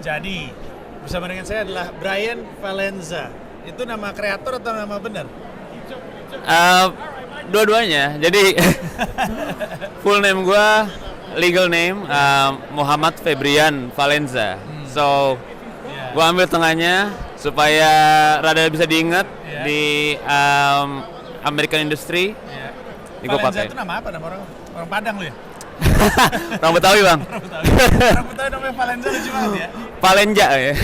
Jadi, bersama dengan saya adalah Brian Valenza. Itu nama kreator atau nama benar? Dua-duanya. Jadi full name gue, legal name Muhammad Febrian Valenza. So gue ambil tengahnya supaya rada bisa diingat di American industry. Ini gue Valenza pakai. itu nama apa? Nama orang Padang lu ya? Orang Betawi bang. Orang Betawi namanya Valenza lucu banget ya. Valenza ya.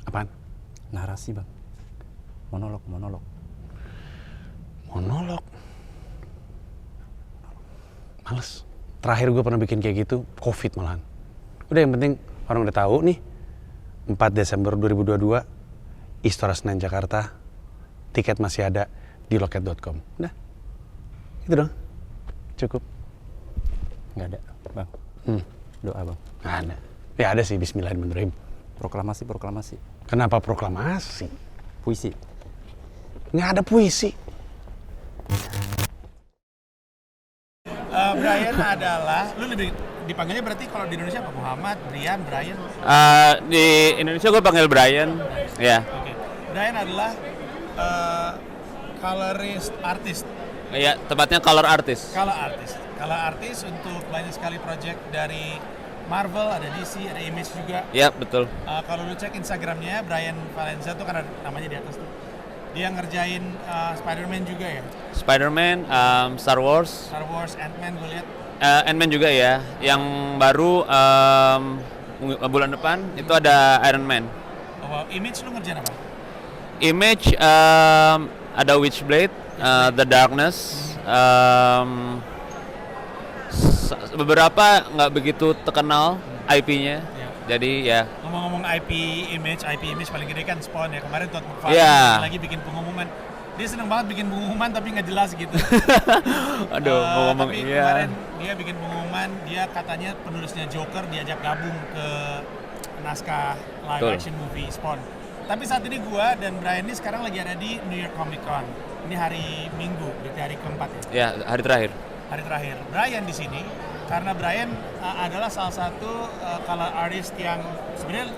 Apaan? Narasi bang. Monolog. Monolog. Males. Terakhir gue pernah bikin kayak gitu, COVID malahan. Udah yang penting orang udah tahu nih, 4 Desember 2022, Istora Senayan Jakarta, tiket masih ada di loket.com. Udah, itu dong. Cukup. Nggak ada bang. Doa bang. Nggak ada. Ya ada sih, bismillahirrahmanirrahim. Proklamasi. Kenapa proklamasi? Puisi. Nggak ada puisi. Brian adalah, lu lebih dipanggilnya berarti kalau di Indonesia apa? Muhammad, Brian. Di Indonesia gue panggil Brian. Ya. Oke. Brian adalah colorist artist. Ya, tepatnya color artist. Color artist untuk banyak sekali project dari Marvel, ada DC, ada Image juga. Ya, betul. Kalau lu cek Instagramnya Brian Valenza tuh kan ada namanya di atas tuh. Dia ngerjain Spider-Man juga ya? Spider-Man, Star Wars, Ant-Man gue lihat. Ant-Man juga ya. Yang baru bulan depan itu ada Iron Man. Oh, Image lu ngerjain apa? Image ada Witchblade, The Darkness, beberapa nggak begitu terkenal IP-nya. Ya. Jadi ya. Ngomong-ngomong IP Image paling gede kan Spawn ya. Kemarin Todd McFarlane lagi bikin pengumuman. Dia seneng banget bikin pengumuman tapi nggak jelas gitu. Aduh, ngomong tapi iya. kemarin dia bikin pengumuman, dia katanya penulisnya Joker diajak gabung ke naskah live action movie Spawn. Tapi saat ini gua dan Brian ini sekarang lagi ada di New York Comic Con. Ini hari Minggu, berarti hari keempat ya. Ya, hari terakhir. Hari terakhir. Brian di sini karena Brian adalah salah satu color artist yang sebenarnya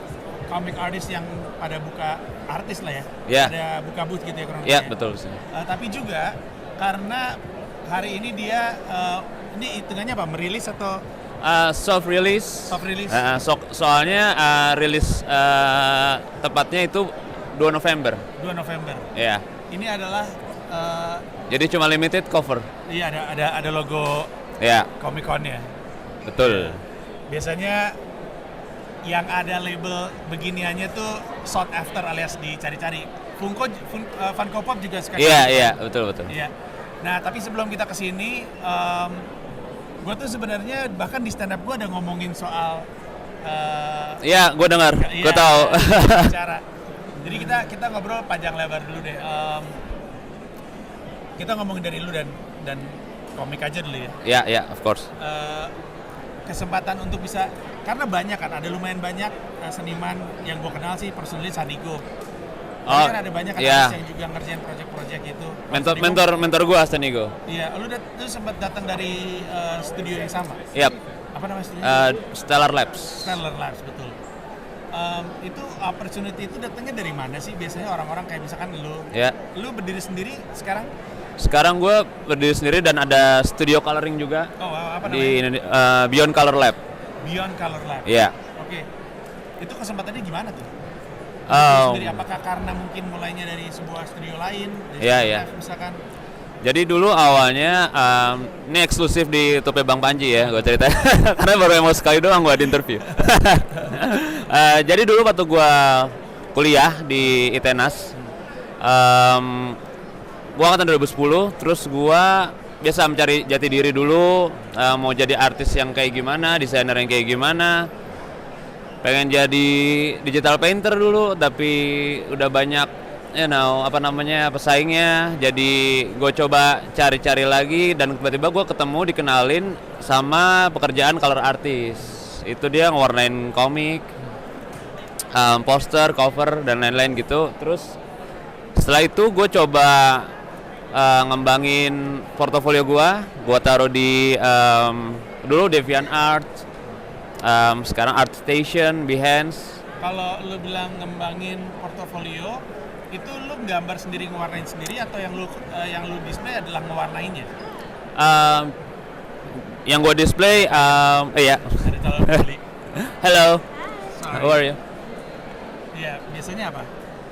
comic artist yang pada buka artis lah ya. Ya. Ada buka booth gitu ya kurang Ya, lebih. betul. Tapi juga karena hari ini dia ini hitungannya apa? Merilis atau Soft release. soft release? Soalnya rilis tepatnya itu 2 November. 2 November. Ya. Ini adalah Jadi cuma limited cover. iya ada logo Ya, Comic Con-nya. betul. Biasanya yang ada label beginiannya tuh sought after alias dicari-cari. Funko Pop juga sekarang. Iya, betul. Iya. Nah, tapi sebelum kita kesini, gue tuh sebenarnya bahkan di stand up gue ada ngomongin soal Iya, gue dengar, iya, gue tahu. bicara. Jadi kita ngobrol panjang lebar dulu deh. Kita ngomongin dari lu dan komik aja dulu ya. Ya, of course. Kesempatan untuk bisa, karena banyak kan, ada lumayan banyak seniman yang gue kenal sih personally Sanigo. Kan ada banyak iya. artis yang juga ngerjain project-project gitu. Mentor gue Astanigo. Iya, lu sempat datang dari studio yang sama. Yap. Apa nama studio? Stellar Labs. Stellar Labs, betul. Itu opportunity itu datangnya dari mana sih? Biasanya orang-orang kayak misalkan Ya. lu berdiri sendiri sekarang? Sekarang gue berdiri sendiri dan ada studio coloring juga Oh, apa di namanya? Beyond Color Lab. Beyond Color Lab. Iya. Oke. Itu kesempatannya gimana tuh? Oh. Sendiri, apakah karena mungkin mulainya dari sebuah studio lain? Dari Iya, Stellar iya. Labs misalkan? Jadi dulu awalnya ini eksklusif di Tope Bang Panji ya, gue cerita karena baru mau sekali doang gue di interview. Jadi dulu waktu gue kuliah di ITENAS, gue angkatan 2010, terus gue biasa mencari jati diri dulu, mau jadi artis yang kayak gimana, desainer yang kayak gimana. Pengen jadi digital painter dulu, tapi udah banyak pesaingnya. Jadi gue coba cari-cari lagi dan tiba-tiba gue dikenalin sama pekerjaan color artist. Itu dia ngewarnain komik, poster, cover dan lain-lain gitu. Terus setelah itu gue coba ngembangin portofolio gue taruh di dulu DeviantArt, sekarang ArtStation, Behance. Kalau lu bilang ngembangin portofolio, itu lu gambar sendiri, ngewarnain sendiri, atau yang lu display adalah ngewarnainnya? Yang gue display, ya. Ada calon pembeli. Hello, Sorry. how are you? Iya, biasanya apa?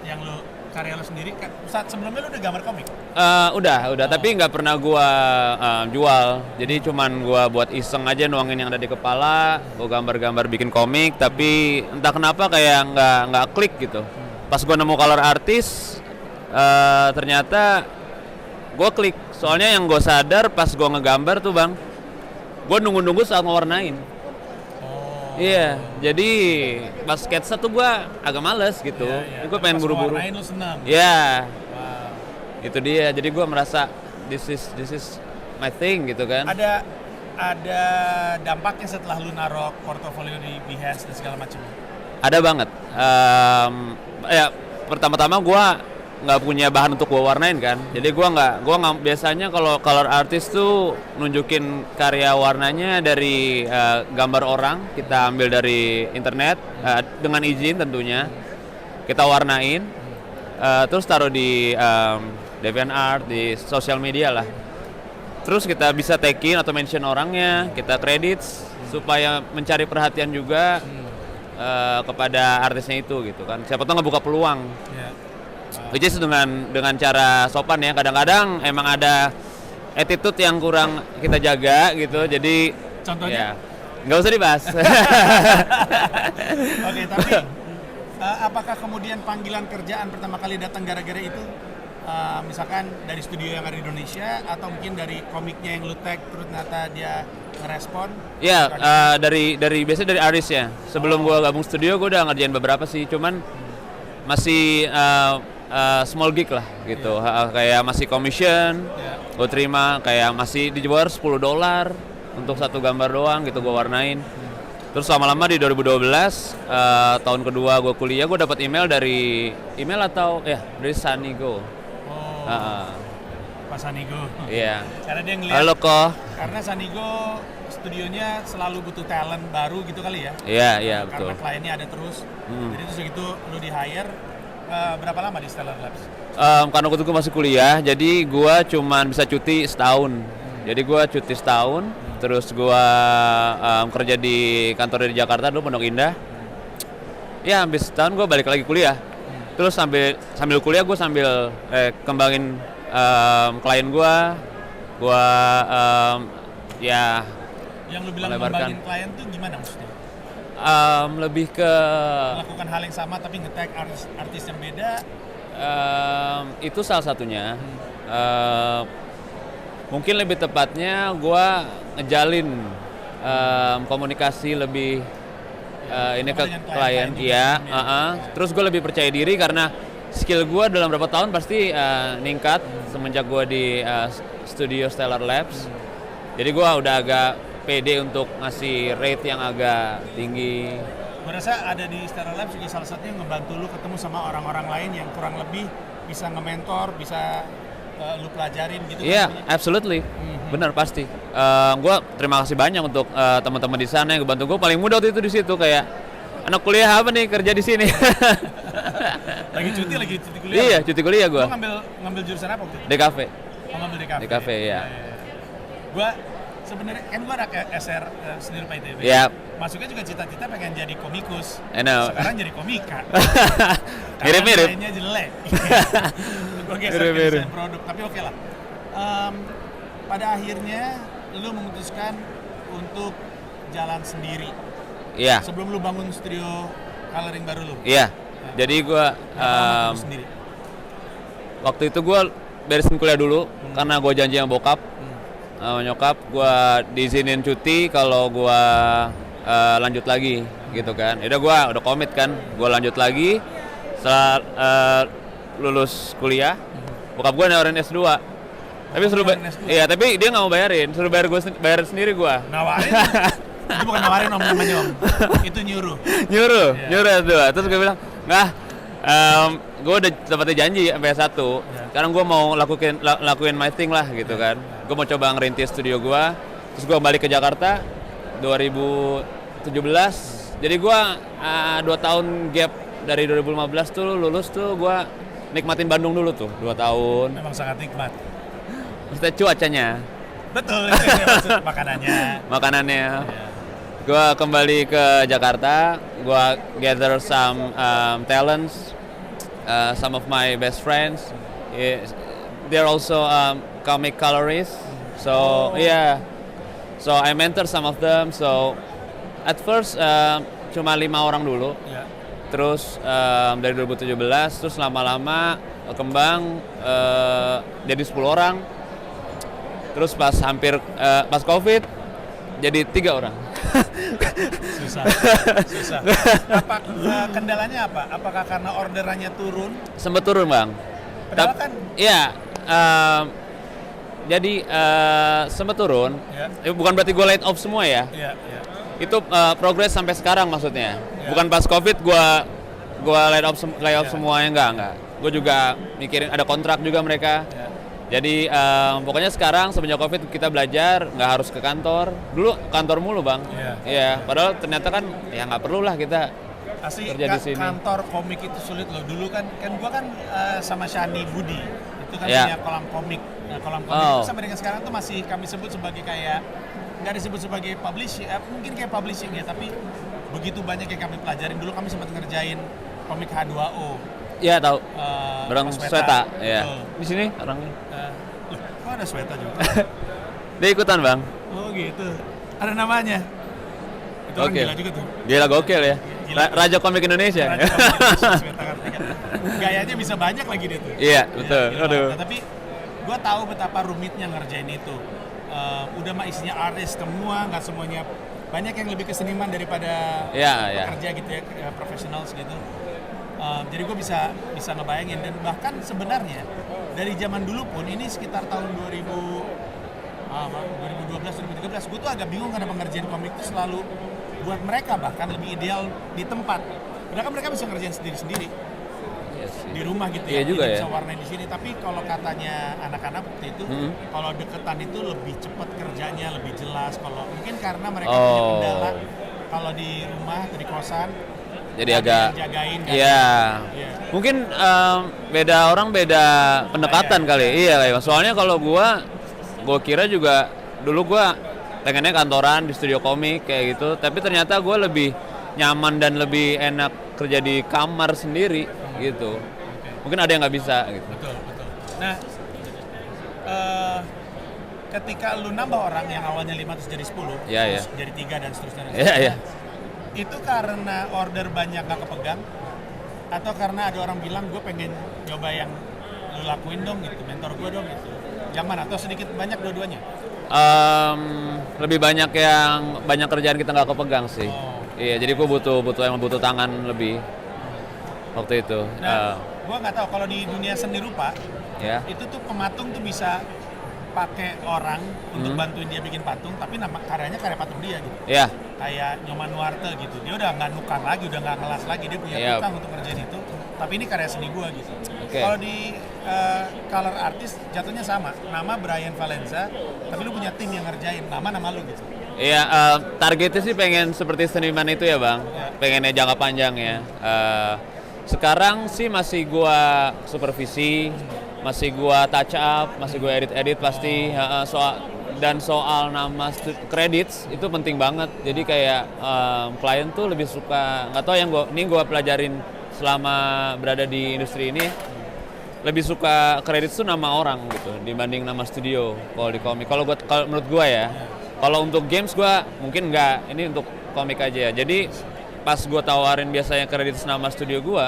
Yang lu karya lu sendiri, saat sebelumnya lu udah gambar komik? Udah, tapi nggak pernah gua jual. Jadi cuman gua buat iseng aja nuangin yang ada di kepala, gua gambar-gambar bikin komik, tapi entah kenapa kayak nggak klik gitu. Pas gua nemu color artist, ternyata gua klik. Soalnya yang gua sadar pas gua ngegambar tuh bang, gua nunggu-nunggu saat ngewarnain. Iya, jadi pas sketsa tuh gua agak males gitu. Iya. Gue pengen Pas buru-buru. ngewarnain lu senang? Iya. Wow. Itu dia, jadi gue merasa this is my thing gitu kan. Ada dampaknya setelah lu naruh portofolio di Behance dan segala macam? Ada banget. Ya pertama-tama gue nggak punya bahan untuk gue warnain kan. Jadi gue nggak biasanya kalau color artist tuh nunjukin karya warnanya dari gambar orang, kita ambil dari internet dengan izin tentunya, kita warnain, terus taruh di DeviantArt, di sosial media lah. Terus kita bisa tag-in atau mention orangnya, kita credits supaya mencari perhatian juga kepada artisnya itu gitu kan. Siapa tahu ngebuka peluang. Yeah. Which is dengan cara sopan ya. Kadang-kadang emang ada attitude yang kurang kita jaga gitu. Jadi Contohnya? ya, nggak usah dibahas. Oke, tapi apakah kemudian panggilan kerjaan pertama kali datang gara-gara itu? Misalkan dari studio yang ada di Indonesia, atau mungkin dari komiknya yang lu tag terus ternyata dia ngerespon? Ya, biasanya dari artis ya. Sebelum gua gabung studio, gua udah ngerjain beberapa sih. Cuman masih small gig lah gitu. Kayak masih commission, gue terima. Kayak masih dijual $10 untuk satu gambar doang gitu, gue warnain. Terus lama-lama di 2012 tahun kedua gue kuliah, gue dapat email dari dari Sanigo. Oh, Pak Sanigo. Iya. Karena dia ngeliat, Halo kok. karena Sanigo studionya selalu butuh talent baru gitu kali ya. Iya betul. Karena kliennya ada terus. Jadi terus begitu lu di hire, berapa lama di Stellar Labs? Karena waktu itu gue masih kuliah, jadi gue cuman bisa cuti setahun. Jadi gue cuti setahun, terus gue kerja di kantor di Jakarta dulu, Pondok Indah. Ya habis setahun gue balik lagi kuliah. Terus sambil kuliah gue sambil kembangin klien gue ya. Yang lu bilang melebarkan. ngembangin klien tuh gimana maksudnya? Lebih ke Melakukan hal yang sama tapi nge-tag artis yang beda. itu salah satunya. Mungkin lebih tepatnya gue ngejalin komunikasi lebih ini ke Dengan klien, juga iya. sebelumnya. Terus gue lebih percaya diri karena skill gue dalam beberapa tahun pasti ningkat semenjak gue di studio Stellar Labs. Jadi gue udah agak pede untuk ngasih rate yang agak tinggi. Gue rasa ada di Stellar Labs juga salah satunya ngebantu lu ketemu sama orang-orang lain yang kurang lebih bisa nge-mentor, bisa lu pelajarin gitu. Iya, kan, absolutely. Benar pasti. Gue terima kasih banyak untuk teman-teman di sana yang ngebantu gue. Paling mudah waktu itu di situ kayak anak kuliah apa nih kerja di sini. lagi cuti kuliah. Iya, cuti kuliah gue. Lu ngambil jurusan apa waktu itu? DKV. Oh, ngambil DKV. DKV, ya. Gue sebenarnya kan gue anak SR sendiri Pak ITB. Iya. Masuknya juga cita-cita pengen jadi komikus. I know. Sekarang jadi komika. Mirip-mirip. Karena jelek. Gue geser ke Mirip-mirip. desain produk. Tapi oke lah. Pada akhirnya lu memutuskan untuk jalan sendiri. Iya. Sebelum lu bangun studio coloring baru lu. Iya. Jadi gue Lu sendiri. waktu itu gue beresin kuliah dulu karena gue janji sama bokap. Nyokap gue diizinin cuti kalau gue lanjut lagi gitu kan. Udah gue udah komit kan, gue lanjut lagi setelah lulus kuliah. Bokap gue nawarin S2. Tapi suruh Nawarin S2? iya, tapi dia nggak mau bayarin, suruh bayar sendiri gue. Nawarin? Itu bukan nawarin om namanya om. Itu nyuruh. nyuruh S2. Terus gue bilang, "Nggak, gue udah dapetnya janji sampai S1. Sekarang gue mau lakuin my thing lah gitu kan. Gue mau coba ngerintis studio gue. Terus gue balik ke Jakarta 2017. Jadi gue 2 tahun gap dari 2015 tuh lulus tuh gue nikmatin Bandung dulu tuh 2 tahun. Memang sangat nikmat. Maksudnya cuacanya, Betul, itu yang maksud makanannya. makanannya. Gue kembali ke Jakarta, gue gather some talents, some of my best friends. They're also comic colorists, so yeah. So I mentor some of them. So at first cuma 5 orang dulu, terus dari 2017, terus lama-lama kembang jadi 10 orang. Terus pas pas COVID jadi 3 orang. Susah. Apa kendalanya apa? Apakah karena orderannya turun? Sempet turun bang. Padahal kan Iya. Jadi sempet turun. Ya. Bukan berarti gue laid off semua ya. Iya. Itu progres sampai sekarang maksudnya. Ya. Bukan pas COVID gue laid off semuanya enggak. Gue juga mikirin ada kontrak juga mereka. Ya. Jadi pokoknya sekarang semenjak COVID kita belajar nggak harus ke kantor. Dulu kantor mulu bang. Iya. Padahal ternyata kan ya nggak perlu lah kita Asli kerja di sini. kantor komik itu sulit loh. Dulu kan gua kan sama Shani Budi itu kan Ya. punya kolam komik. Nah, kolam komik itu sampai dengan sekarang tuh masih kami sebut sebagai kayak nggak disebut sebagai publishing, mungkin kayak publishing ya, tapi begitu banyak yang kami pelajarin. Dulu kami sempat ngerjain komik H2O. Iya tahu. Barang Mas Sweta. Betul. Ya. Di sini orangnya. Kok ada Sweta juga? Dia ikutan bang. Oh gitu. Ada namanya. Itu orang Oke. gila juga tuh. Gila gokil ya. Gila. Raja komik Indonesia. Raja komik Indonesia, Sweta Kartika. Gayanya bisa banyak lagi dia tuh. Iya betul. gila Aduh. banget. Nah, tapi gue tahu betapa rumitnya ngerjain itu. Udah mah isinya artis semua, nggak semuanya. Banyak yang lebih ke seniman daripada Iya. pekerja gitu ya, profesional gitu. Jadi gue bisa ngebayangin, dan bahkan sebenarnya dari zaman dulu pun ini sekitar tahun 2012-2013 gue tuh agak bingung karena pengerjaan komik itu selalu buat mereka bahkan lebih ideal di tempat. Padahal kan mereka bisa ngerjain sendiri-sendiri Iya sih. di rumah gitu Iya ya. juga Jadi ya. bisa warnain di sini. Tapi kalau katanya anak-anak waktu itu, kalau deketan itu lebih cepat kerjanya, lebih jelas. Kalau mungkin karena mereka punya Oh. kendala kalau di rumah atau di kosan. Jadi ada agak yang jagain kan. iya. Iya. Mungkin beda orang beda pendekatan kali. Iya kayak soalnya kalau gua kira juga dulu gua pengennya kantoran di studio komik kayak gitu, tapi ternyata gua lebih nyaman dan lebih enak kerja di kamar sendiri gitu. Mungkin ada yang nggak bisa gitu. Betul. Nah, ketika lu nambah orang yang awalnya 5 terus jadi 10, Iya, terus jadi 3 dan seterusnya. Iya. Itu karena order banyak gak kepegang atau karena ada orang bilang gue pengen nyoba yang lu lakuin dong gitu, mentor gue dong gitu. Yang mana? Atau sedikit banyak dua-duanya? Lebih banyak kerjaan kita nggak kepegang sih. Oh. Iya, jadi gue butuh tangan lebih waktu itu. Nah, gue nggak tahu kalau di dunia seni rupa Ya. itu tuh pematung tuh bisa pakai orang untuk bantuin dia bikin patung, tapi nama karyanya karya patung dia gitu. Iya. Kayak Nyoman Nuarte gitu, dia udah nggak nukar lagi, udah nggak ngelas lagi, dia punya Yap. tukang untuk ngerjain itu, tapi ini karya seni gua gitu. Oke. Kalau di color artist jatuhnya sama, nama Brian Valenza, tapi lu punya tim yang ngerjain, nama lu gitu. Iya, targetnya sih pengen seperti seniman itu ya bang, pengennya jangka panjang ya. Sekarang sih masih gua supervisi, masih gua touch up, masih gua edit pasti. Soal nama credits itu penting banget. Jadi kayak klien tuh lebih suka, nggak tahu yang gua pelajarin selama berada di industri ini, lebih suka credits tuh nama orang gitu dibanding nama studio kalau di komik. Kalau menurut gua ya. Kalau untuk games gue mungkin enggak, ini untuk komik aja ya. Jadi pas gue tawarin biasanya kredit nama studio gue,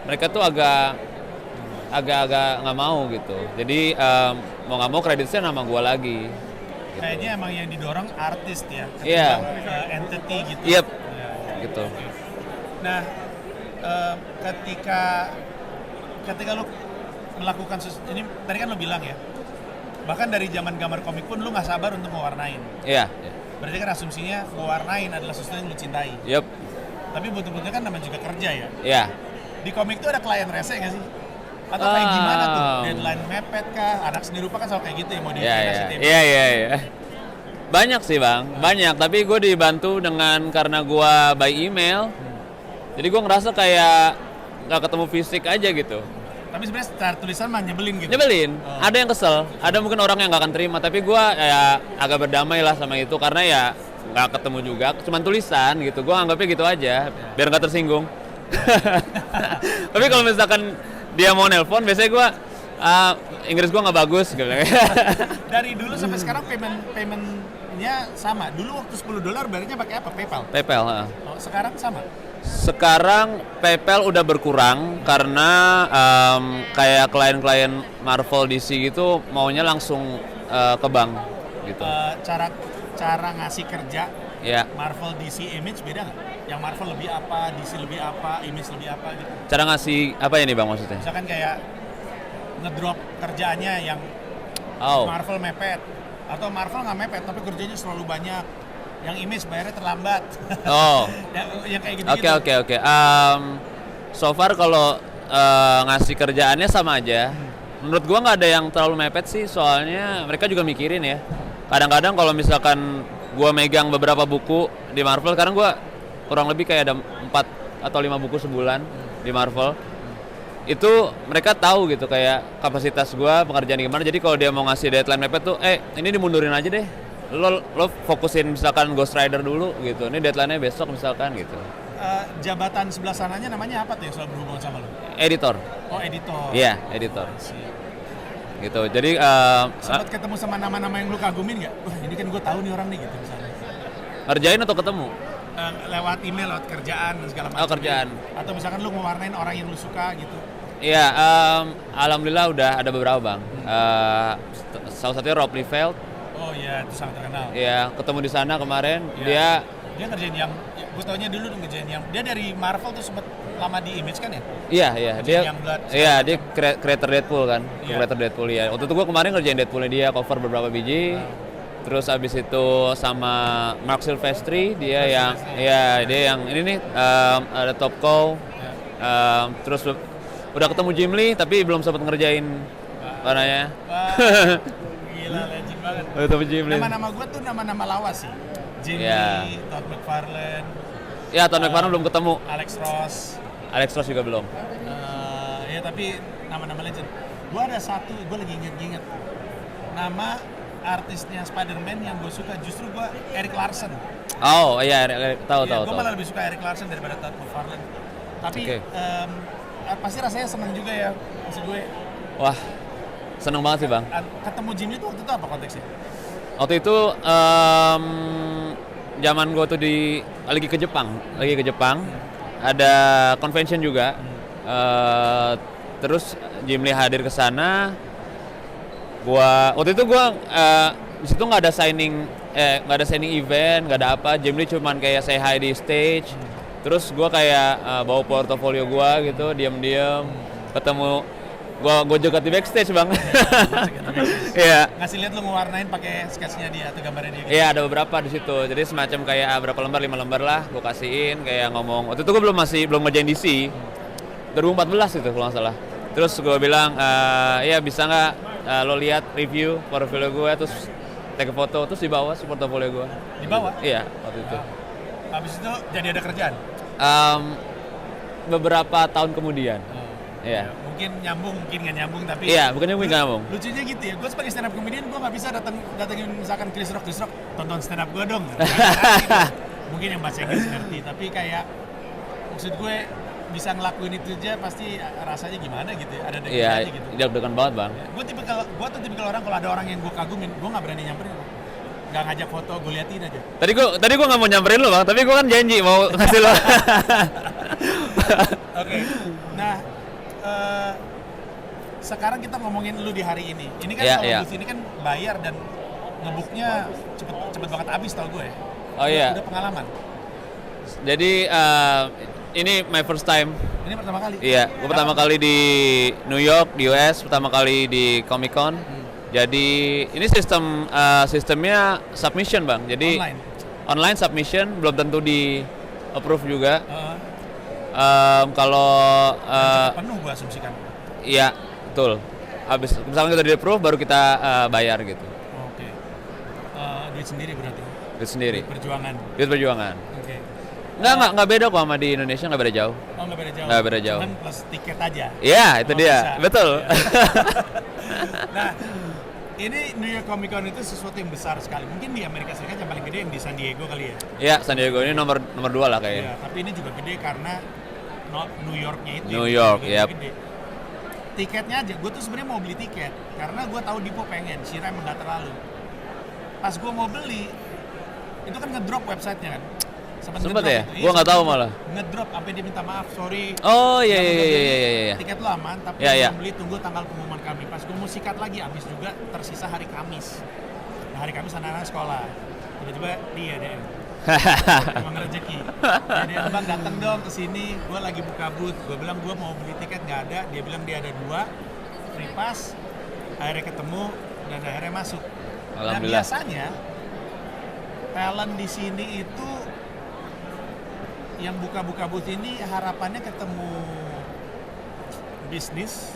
mereka tuh agak nggak mau gitu. Jadi mau nggak mau kreditnya nama gue lagi. Gitu. Kayaknya emang yang didorong artis ya, Iya. Entity gitu. Yep. Ya. Gitu. Nah, ketika lu melakukan ini tadi kan lu bilang ya, bahkan dari zaman gambar komik pun lu nggak sabar untuk mewarnain. Iya. Berarti kan asumsinya mewarnain adalah sesuatu yang lu cintai. Yep. Tapi betul-betul kan namanya juga kerja ya. Iya. Di komik tuh ada klien rese nggak sih? Atau kayak gimana tuh? Deadline mepet kah? Anak seni rupa kan selalu kayak gitu ya, mau dikasih tempo. Iya. Banyak sih bang, banyak. Tapi gue dibantu karena gue by email. Jadi gue ngerasa kayak nggak ketemu fisik aja gitu. Tapi sebenarnya secara tulisan mah nyebelin gitu. Nyebelin, ada yang kesel, ada mungkin orang yang nggak akan terima, tapi gue ya agak berdamai lah sama itu karena ya nggak ketemu juga, cuman tulisan gitu, gue anggapnya gitu aja, biar nggak tersinggung. Tapi kalau misalkan dia mau nelpon, biasanya gue Inggris gue nggak bagus gitu. Dari dulu sampai sekarang paymentnya sama. Dulu waktu $10 bayarnya pakai apa? PayPal. PayPal. Oh, sekarang sama. Sekarang PayPal udah berkurang karena kayak klien-klien Marvel DC gitu maunya langsung ke bank gitu. Cara ngasih kerja Ya. Marvel DC Image beda nggak? Yang Marvel lebih apa, DC lebih apa, Image lebih apa gitu. Cara ngasih apa ya nih bang maksudnya? Misalkan kayak ngedrop kerjaannya yang Oh. Marvel mepet atau Marvel nggak mepet tapi kerjanya selalu banyak. Yang Image bayarnya terlambat. Oh. yang kayak gitu. Oke. So far kalau ngasih kerjaannya sama aja. Menurut gua nggak ada yang terlalu mepet sih, soalnya mereka juga mikirin ya. Kadang-kadang kalau misalkan gua megang beberapa buku di Marvel, sekarang gua kurang lebih kayak ada 4 atau 5 buku sebulan di Marvel. Itu mereka tahu gitu kayak kapasitas gua, pekerjaan gimana. Jadi kalau dia mau ngasih deadline mepet tuh, ini dimundurin aja deh. Lo fokusin misalkan Ghost Rider dulu gitu. Ini deadline-nya besok misalkan gitu. Jabatan sebelah sananya namanya apa tuh yang selalu berhubungan sama lo? Editor. Oh, editor. Iya, editor. Gitu. Jadi Sempat ketemu sama nama-nama yang lu kagumin nggak? Wah, ini kan gue tahu nih orang nih gitu misalnya. ngerjain atau ketemu? Lewat email, lewat kerjaan dan segala macam. Oh, kerjaan. Atau misalkan lu mewarnain orang yang lu suka gitu. Iya, alhamdulillah udah ada beberapa bang. Salah satunya Rob Liefeld. Oh iya, itu sangat terkenal. Iya, ketemu di sana kemarin. Iya. Dia ngerjain yang, gue taunya dulu ngerjain yang, dia dari Marvel tuh sempet lama di Image kan ya? Iya, dia Youngblood, dia creator Deadpool kan. Iya. Creator Deadpool ya. Waktu itu gua kemarin ngerjain Deadpoolnya dia, cover beberapa biji. Terus abis itu sama Mark Silvestri, dia yang ini nih ada Top Cow. Terus udah ketemu Jim Lee tapi belum sempat ngerjain warnanya. Wah, gila legend banget. Udah ketemu Jim Lee. Nama-nama gue tuh nama-nama lawas sih. Jim Ya. Lee, Todd McFarlane, Ya, Todd McFarlane belum ketemu. Alex Ross. Alex Ross juga belum. Ya tapi nama-nama legend. Gue ada satu, gue lagi inget-inget. Nama artisnya Spider-Man yang gue suka justru gue Eric Larson. Oh iya, tahu. Gue malah lebih suka Eric Larson daripada Todd McFarlane. Tapi Oke. pasti rasanya seneng juga ya. Maksud gue Wah, seneng banget sih bang. ketemu Jimmy itu waktu itu apa konteksnya? Waktu itu zaman gue tuh lagi ke Jepang, ada convention juga. Terus Jim Lee hadir ke sana. Waktu itu di situ nggak ada signing event, nggak ada apa. Jim Lee cuman kayak say hi di stage. Terus gue kayak bawa portofolio gue gitu, diam-diam ketemu. Gue joget di backstage bang. Iya. Ngasih lihat lu ngewarnain pakai sketsnya dia atau gambarnya dia gitu. Iya, ada beberapa di situ. Jadi semacam kayak berapa lembar, 5 lembar lah gue kasihin, kayak ngomong. Waktu itu gue belum ngerjain DC. 2014 itu kalau nggak salah. Terus gue bilang, ya bisa nggak lo lihat review portofolio gue, terus take foto, terus dibawa si portofolio gue. Dibawa? Iya, waktu itu. Habis itu jadi ada kerjaan? Beberapa tahun kemudian. Iya. Mungkin nyambung, mungkin nggak nyambung, tapi Iya, bukannya mungkin nggak nyambung. lucunya gitu ya, gue sebagai stand up comedian gue nggak bisa datengin misalkan Chris Rock, tonton stand up gue dong. Mungkin yang bahasa Inggris ngerti, tapi kayak maksud gue bisa ngelakuin itu aja pasti rasanya gimana gitu ya, ada deg-degan Iya, aja gitu. deg-degan banget bang. Gue tuh tipikal orang kalau ada orang yang gue kagumin, gue nggak berani nyamperin, nggak ngajak foto, gue liatin aja. Tadi gue nggak mau nyamperin lo bang, tapi gue kan janji mau ngasih lo. Oke. Nah, sekarang kita ngomongin lu di hari ini. Ini kan kalau booth ini kan bayar dan ngebuknya cepet banget habis tau gue. Oh iya. Udah pengalaman. Jadi ini my first time. Ini pertama kali. Iya, gue pertama kali di New York, di US, pertama kali di Comic Con. Jadi ini sistemnya submission bang. Jadi online submission, belum tentu di approve juga. Kalau penuh gue asumsikan. iya, betul. Habis misalnya kita di approve baru kita bayar gitu. Oke. Duit sendiri berarti. Duit sendiri. Duit Perjuangan. Oke. Nggak beda kok sama di Indonesia, nggak beda jauh. Oh, nggak beda jauh. Nggak beda jauh. Cuman plus tiket aja. Iya, itu dia. Bisa. Betul. Ya. Nah, ini New York Comic Con itu sesuatu yang besar sekali. Mungkin di Amerika Serikat yang paling gede yang di San Diego kali ya. Iya, San Diego ini nomor 2 lah Iya, kayaknya. tapi ini juga gede karena New York-nya itu. New York, ya. yap. Gede. Tiketnya aja, gue tuh sebenarnya mau beli tiket karena gue tahu Dipo pengen, Shira emang nggak terlalu. Pas gue mau beli, itu kan ngedrop websitenya kan. Sempet ya? Gue nggak tahu malah. Ngedrop, sampai dia minta maaf, sorry. Oh iya. Tiket lo aman, tapi Iya. belum beli, tunggu tanggal pengumuman kami. Pas gue mau sikat lagi, habis juga tersisa hari Kamis. Nah, hari Kamis anak-anak sekolah. Tiba-tiba dia DM. Emang rezeki. Jadi bang datang dong ke sini, gue lagi buka booth. Gue bilang gue mau beli tiket nggak ada. Dia bilang dia ada 2 free pass. Akhirnya ketemu dan akhirnya masuk. Nah Alhamdulillah. biasanya talent di sini itu yang buka-buka booth ini harapannya ketemu bisnis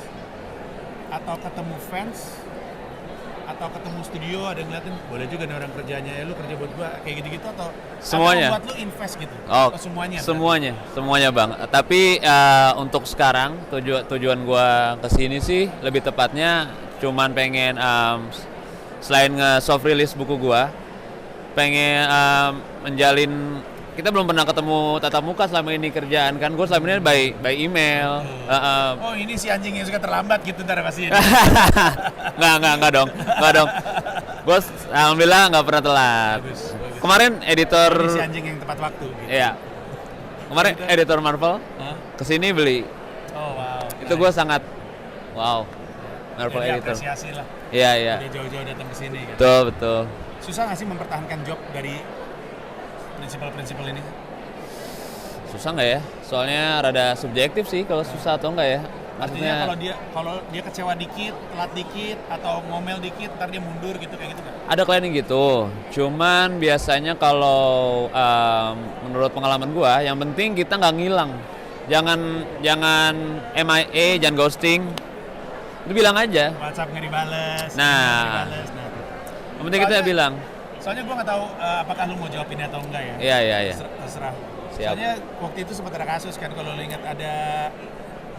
atau ketemu fans atau ketemu studio, ada yang ngeliatin boleh juga nih orang kerjanya, ya lu kerja buat gua kayak gitu-gitu atau Semuanya. buat lu invest gitu. Oh, atau semuanya semuanya bang. Tapi untuk sekarang tujuan gua kesini sih lebih tepatnya cuman pengen selain nge-soft release buku gua, pengen menjalin. Kita belum pernah ketemu tatap muka selama ini kerjaan kan, gue selama ini by email. Oh ini si anjing yang suka terlambat gitu ntar pasti. Nggak dong. Gue alhamdulillah nggak pernah telat. Bagus. Kemarin editor, Ini si anjing yang tepat waktu. Gitu. iya. Kemarin editor Marvel Hah? kesini beli. Oh wow. Itu gue sangat wow. Marvel Jadi editor. apresiasi lah. Iya. Dia jauh-jauh datang ke sini. Gitu. Betul. Susah nggak sih mempertahankan job dari prinsipal ini? Susah nggak ya? Soalnya rada subjektif sih kalau susah atau enggak ya. Artinya Maksudnya kalau dia kecewa dikit, telat dikit, atau ngomel dikit, ntar dia mundur gitu kayak gitu kan? ada klien yang gitu. Cuman biasanya kalau menurut pengalaman gua, yang penting kita nggak ngilang. Jangan MIA, jangan ghosting. Itu bilang aja. WhatsApp nggak dibales, Nah. email nggak dibales. Nah. Yang penting kita Soalnya- bilang. Soalnya gue nggak tahu apakah lu mau jawab ini atau enggak ya. Iya. Terserah. Siap. Soalnya waktu itu sempat ada kasus kan, kalau lu ingat ada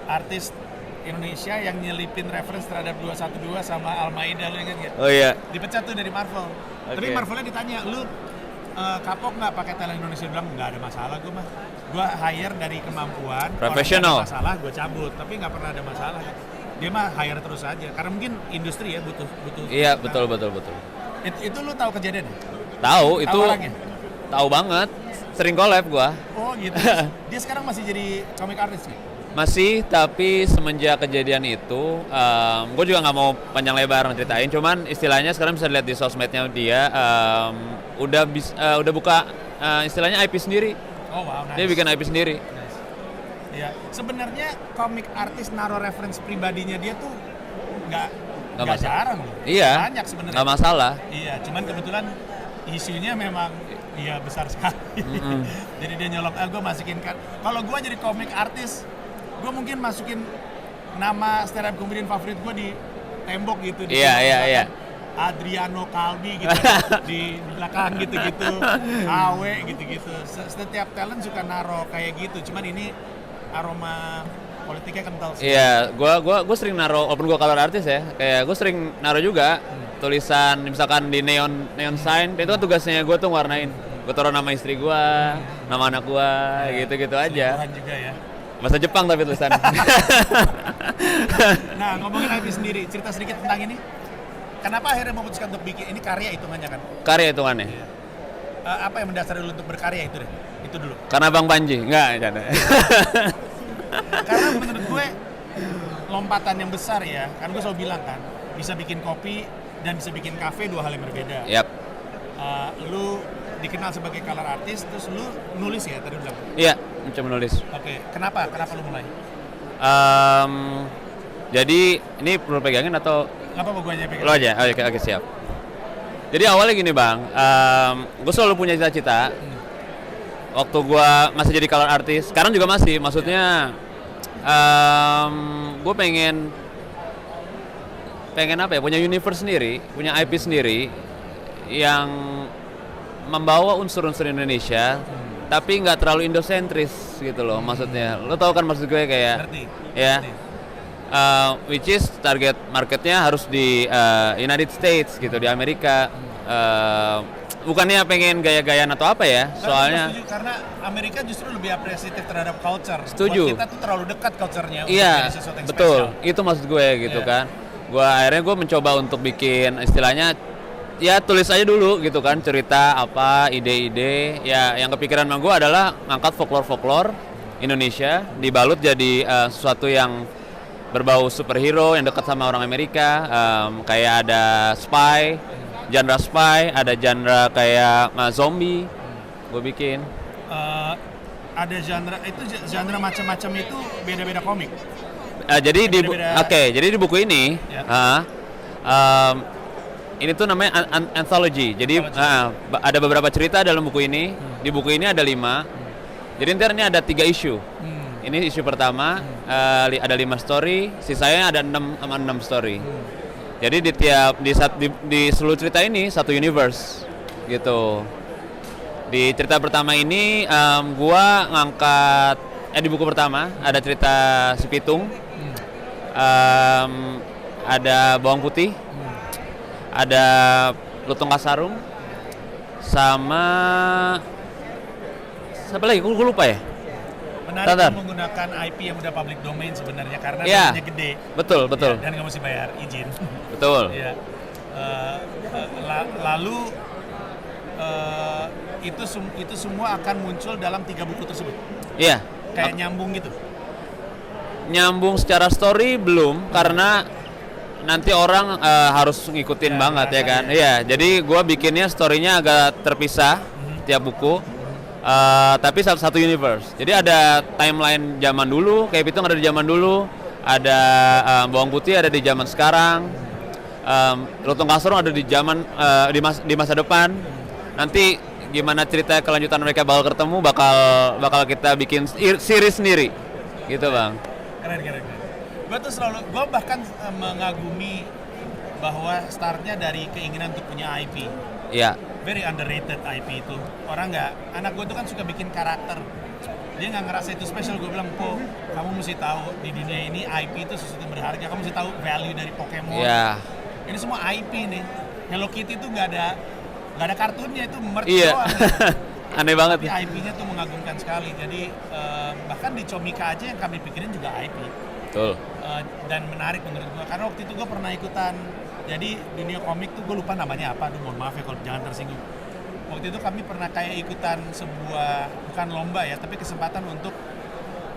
artis Indonesia yang nyelipin reference terhadap 212 sama Al-Maida, lu ingat nggak? Oh iya. Dipecat tuh dari Marvel. Tapi Oke. Marvelnya ditanya, lu kapok nggak pakai talent Indonesia? Dia bilang nggak ada masalah gue mah. Gue hire dari kemampuan. Profesional. Kalau nggak ada masalah gue cabut, tapi nggak pernah ada masalah. Dia mah hire terus aja, karena mungkin industri ya butuh. Iya, Nah, betul. Itu lu tahu kejadian? Tahu itu. orangnya? Tahu banget. Sering collab gua. Oh gitu. Dia sekarang masih jadi comic artist nih? Masih, tapi semenjak kejadian itu, gue juga nggak mau panjang lebar ceritain. Cuman istilahnya sekarang bisa dilihat di sosmednya dia, udah buka istilahnya IP sendiri. Oh wow, nice. Dia bikin IP sendiri. Nice. Iya. Sebenarnya comic artist naruh reference pribadinya dia tuh nggak masalah. jarang loh. Iya. Banyak sebenarnya. Nggak masalah. Iya, cuman kebetulan isunya memang iya besar sekali. Jadi dia nyolok, gue masukin kan. Kalau gue jadi comic artist, gue mungkin masukin nama stand up comedian favorit gue di tembok gitu. Di Iya, tembok iya, belakang. iya. Adriano Calvi gitu di belakang gitu-gitu, Awe gitu-gitu. Setiap talent suka naro kayak gitu. Cuman ini aroma politiknya kental sih. Iya, gua sering naro, walaupun gua color artist ya, kayak gua sering naro juga tulisan misalkan di neon sign, itu kan tugasnya gua tuh warnain. Gua taruh nama istri gua, nama anak gua, gitu-gitu aja. Selingkuhan juga ya. Bahasa Jepang tapi tulisan. Nah, ngomongin IP sendiri, cerita sedikit tentang ini. Kenapa akhirnya memutuskan untuk bikin ini karya hitungannya kan? Karya hitungannya. Apa yang mendasari lu untuk berkarya itu deh? Itu dulu. Karena Bang Panji, enggak, canda. Karena menurut gue lompatan yang besar ya, kan gue selalu bilang kan, bisa bikin kopi dan bisa bikin kafe dua hal yang berbeda. Yap. Lu dikenal sebagai color artist, terus lu nulis ya tadi bilang. Iya, mencoba nulis. Oke, kenapa lu mulai? Jadi ini perlu pegangin atau Nggak apa-apa gue aja pegang. lo aja? Oke, siap. Jadi awalnya gini Bang, gue selalu punya cita-cita. Waktu gue masih jadi color artist, sekarang juga masih. Maksudnya, gue pengen apa ya? Punya universe sendiri, punya IP sendiri yang membawa unsur-unsur Indonesia, tapi nggak terlalu Indosentris gitu loh. Maksudnya, lo tau kan maksud gue kayak, Ngerti. ya. Ngerti. Which is target marketnya harus di United States gitu, di Amerika. Bukannya pengen gaya-gayaan atau apa ya, Tapi soalnya gue setuju, karena Amerika justru lebih apresiatif terhadap culture. Setuju. Buat kita tuh terlalu dekat culture-nya untuk iya jadi sesuatu yang betul, spesial. itu maksud gue gitu Iya. kan. Akhirnya gue mencoba untuk bikin istilahnya ya tulis aja dulu gitu kan, cerita apa, ide-ide ya yang kepikiran sama gue adalah ngangkat folklore Indonesia dibalut jadi sesuatu yang berbau superhero yang dekat sama orang Amerika, kayak ada genre spy, ada genre kayak zombie, gue bikin. Ada genre macam-macam itu beda-beda komik. Jadi Beda-beda. jadi di buku ini, Ya. ini tuh namanya anthology. Jadi ada beberapa cerita dalam buku ini. Di buku ini ada 5. Jadi ntar ini ada 3 isu. Ini isu pertama, ada 5 story, sisanya ada 6 story. Jadi di seluruh cerita ini satu universe gitu. Di cerita pertama ini gua ngangkat di buku pertama ada cerita si Pitung. Ada Bawang Putih. Ada Lutung Kasarung. Sama siapa lagi? Gue lupa ya. Menarik Tatar. menggunakan IP yang udah public domain sebenarnya karena Iya. namanya gede. Betul. Ya, dan nggak mesti bayar izin. Betul. Ya. Lalu itu semua akan muncul dalam 3 buku tersebut. Iya. Kayak nyambung gitu. Nyambung secara story belum karena nanti orang harus ngikutin Ya, banget ya kan. rasanya. Iya, jadi gua bikinnya story-nya agak terpisah tiap buku. Tapi satu universe. Jadi ada timeline zaman dulu, kayak Pitung ada di zaman dulu, ada Bawang Putih ada di zaman sekarang, Lutung Kasrung ada di zaman di masa depan. Nanti gimana cerita kelanjutan mereka bakal ketemu, bakal kita bikin series sendiri, gitu bang. Keren. Gue tuh gue bahkan mengagumi bahwa startnya dari keinginan untuk punya IP. Iya. Very underrated IP itu. Anak gue tuh kan suka bikin karakter. Dia nggak ngerasa itu spesial. Gue bilang, kamu mesti tahu di dunia ini IP itu sesuatu yang berharga. Kamu mesti tahu value dari Pokemon. Iya. Ini semua IP nih. Hello Kitty itu nggak ada kartunnya, itu merch Iya. doang. Aneh banget. Tapi IP-nya tuh mengagumkan sekali. Jadi bahkan di Comika aja yang kami pikirin juga IP. Betul. Dan menarik menurut gue karena waktu itu gue pernah ikutan, jadi dunia komik tuh gue lupa namanya apa, mohon maaf ya kalau jangan tersinggung. Waktu itu kami pernah kayak ikutan sebuah, bukan lomba ya, tapi kesempatan untuk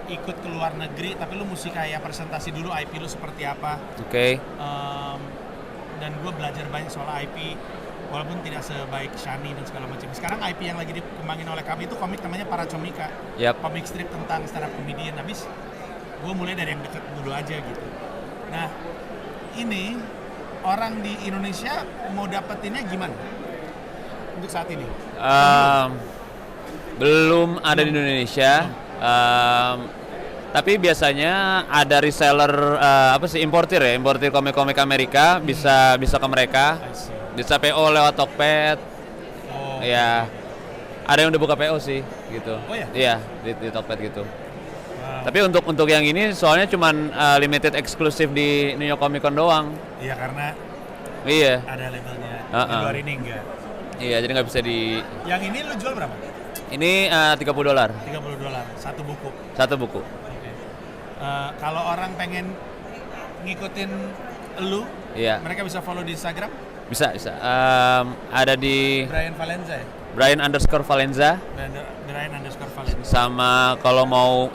ikut ke luar negeri, tapi lu mesti kayak presentasi dulu IP lu seperti apa. Oke. Dan gue belajar banyak soal IP, walaupun tidak sebaik Shani dan segala macam. Sekarang IP yang lagi dikembangin oleh kami itu komik namanya Para Comika. Yap. Komik strip tentang stand up comedian. Habis gue mulai dari yang deket dulu aja gitu. Nah, ini orang di Indonesia mau dapetinnya gimana untuk saat ini? Belum ada di Indonesia. Tapi biasanya ada reseller importir komik-komik Amerika bisa ke mereka. Bisa PO lewat Tokped. Ya. Ada yang udah buka PO sih gitu. Oh ya? Iya, di Tokped gitu. Tapi untuk yang ini soalnya cuman limited eksklusif di New York Comic Con doang. Iya, karena ada labelnya. Di luar ini enggak. Iya, jadi nggak bisa di. Yang ini lu jual berapa? Ini $30. $30 satu buku. Satu buku. Okay. Kalau orang pengen ngikutin lu, iya. Mereka bisa follow di Instagram? Bisa. Ada di Brian Valenza ya? Brian_Valenza. Brian_Valenza. Sama kalau mau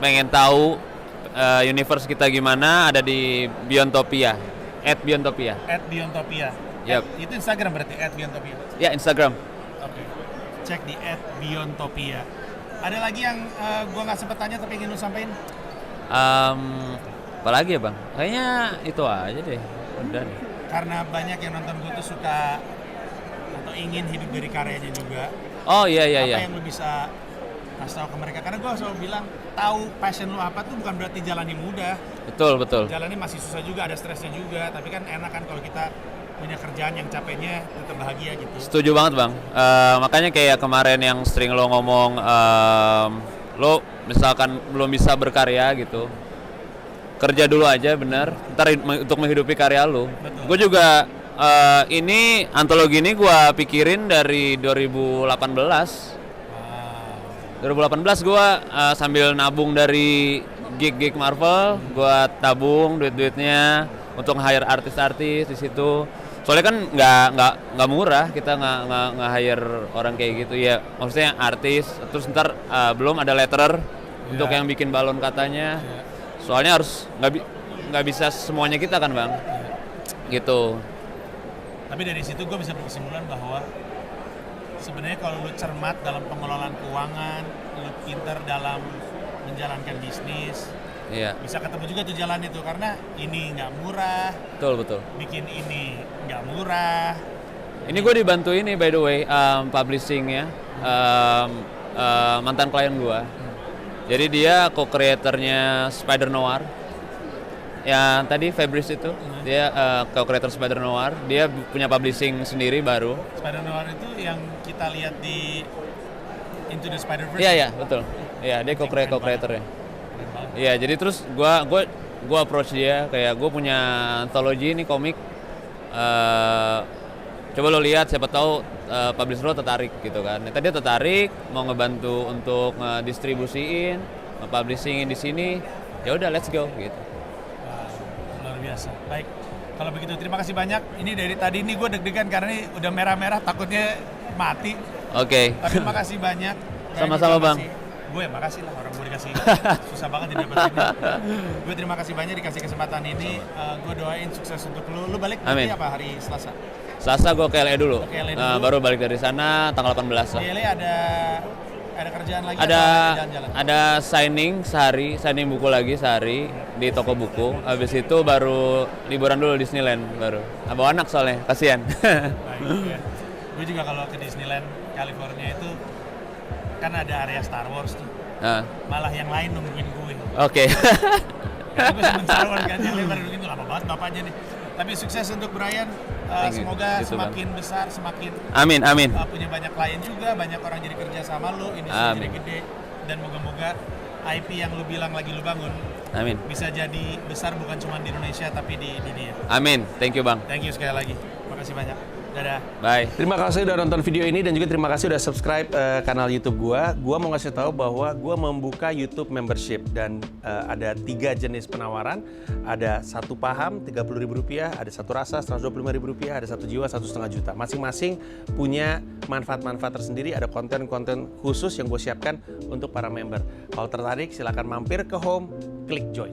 pengen tahu universe kita gimana, ada di Biontopia, @Biontopia. @Biontopia. Yep. Itu Instagram berarti @Biontopia. Ya, Instagram. Oke. Cek di @Biontopia. Ada lagi yang gua nggak sempet tanya tapi ingin lu sampaikan? Apalagi ya bang? Kayaknya itu aja deh. Udah deh. Karena banyak yang nonton gua tuh suka atau ingin hidup dari karyanya juga. Oh iya. Apa yang lu bisa kasih tahu ke mereka? Karena gua selalu bilang, tahu passion lu apa tuh bukan berarti jalannya mudah. Betul. Jalannya masih susah juga, ada stresnya juga. Tapi kan enak kan kalau kita punya kerjaan yang capeknya tetap bahagia gitu. Setuju banget bang. Makanya kayak kemarin yang sering lo ngomong, lo misalkan belum bisa berkarya gitu, kerja dulu aja bener. Ntar untuk menghidupi karya lo. Gue juga ini antologi ini gue pikirin dari 2018. 2018 gue sambil nabung dari gig Marvel, gue tabung duitnya untuk hire artis-artis di situ. Soalnya kan nggak murah, kita nggak hire orang kayak gitu ya. Maksudnya artis, terus ntar belum ada letterer untuk yang bikin balon katanya. Soalnya harus nggak bisa semuanya kita kan bang, gitu. Tapi dari situ gue bisa berkesimpulan bahwa sebenarnya kalau lu cermat dalam pengelolaan keuangan, lu pintar dalam menjalankan bisnis, iya. Bisa ketemu juga tuh jalan itu, karena ini nggak murah. Betul. Bikin ini nggak murah. Ini gue dibantu ini by the way, publishingnya mantan klien gue. Jadi dia co-creatornya Spider Noir. Yang tadi Fabris itu, dia co-creator Spider Noir. Dia punya publishing sendiri baru. Spider Noir itu yang kita lihat di Into the Spider-Verse. Iya, betul. Iya, dia co-creatornya. Iya, jadi terus gua approach dia kayak gue punya antologi ini komik. Coba lo lihat, siapa tahu publisher lo tertarik gitu kan. Tadi dia tertarik, mau ngebantu untuk ngedistribusiin, nge-publishingin di sini. Ya udah, let's go gitu. Luar biasa. Baik. Kalau begitu terima kasih banyak. Ini dari tadi nih gue deg-degan karena ini udah merah-merah, takutnya mati. Oke. Tapi makasih banyak. Sama-sama bang. Gue makasih lah, orang gue dikasih susah banget didapetin. Gue terima kasih banyak dikasih kesempatan ini. Gue doain sukses untuk lu. Lu balik nanti apa hari Selasa? Selasa gue ke LA dulu. Ke LA dulu. Baru balik dari sana tanggal 18 lah. Di LA ada Ada kerjaan lagi? Ada atau jalan-jalan? ada signing buku lagi sehari di toko buku. Habis itu baru liburan dulu Disneyland baru. Bawa anak soalnya, kasihan. Baik, ya. Gue juga kalau ke Disneyland California itu kan ada area Star Wars tuh. Nah, Malah yang lain nungguin gue. oke. Karena gue seneng Star Wars kan, yang lain baru nungguin, lama banget bapaknya nih. Tapi sukses untuk Brian. Thank you. Semoga Gitu, Bang. semakin besar, semakin Amin. punya banyak klien juga, banyak orang jadi kerja sama lo, industri jadi Amin. gede, dan moga-moga IP yang lu bilang lagi lu bangun Amin. bisa jadi besar bukan cuma di Indonesia tapi di dunia. Amin. Thank you, Bang. Thank you sekali lagi. Makasih banyak. Dadah. Bye. Terima kasih udah nonton video ini dan juga terima kasih udah subscribe kanal YouTube gua. Gua mau ngasih tahu bahwa gua membuka YouTube membership dan ada 3 jenis penawaran. Ada satu paham Rp30.000, ada satu rasa Rp125.000, ada satu jiwa Rp1,5 juta. Masing-masing punya manfaat-manfaat tersendiri. Ada konten-konten khusus yang gue siapkan untuk para member. Kalau tertarik silakan mampir ke home, klik join.